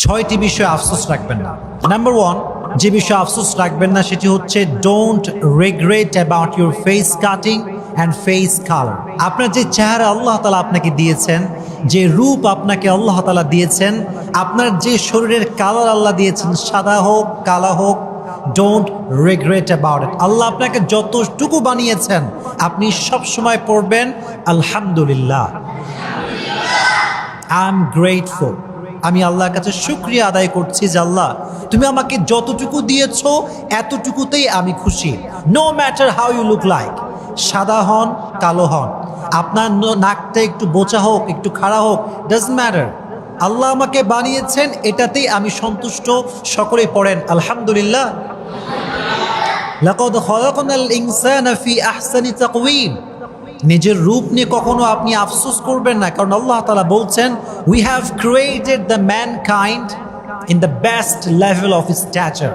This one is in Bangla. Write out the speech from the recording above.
6টি বিষয়ে আফসোস রাখবেন না। নাম্বার 1, যে বিষয়ে আফসোস রাখবেন না সেটি হচ্ছে don't regret about your face cutting and face colour. আপনার যে চেহারা আল্লাহ তাআলা আপনাকে দিয়েছেন, যে রূপ আপনাকে আল্লাহ তাআলা দিয়েছেন, আপনার যে শরীরের কালার আল্লাহ দিয়েছেন, সাদা হোক কালা হোক, ডোন্ট রিগ্রেট অ্যাবাউট ইট। আল্লাহ আপনাকে যতটুকু বানিয়েছেন আপনি সব সময় পড়বেন আলহামদুলিল্লাহ, আই এম গ্রেটফুল। আমি আল্লাহর কাছে শুকরিয়া আদায় করছি যে আল্লাহ তুমি আমাকে যতটুকু দিয়েছো এতটুকুতেই আমি খুশি। No matter how you look like, সাদা হন কালো হন, আপনার নাকটা একটু বোচা হোক একটু খাড়া হোক, ডাজন্ট ম্যাটার, আল্লাহ আমাকে বানিয়েছেন এটাতেই আমি সন্তুষ্ট। সকলেই পড়েন আলহামদুলিল্লাহ। লাকাদ খালাকনাল ইনসানা ফি আহসানি তাকওয়িম। নিজের রূপ নিয়ে কখনো আপনি আফসোস করবেন না, কারণ আল্লাহ তাআলা বলছেন we have created the mankind in the best level of stature.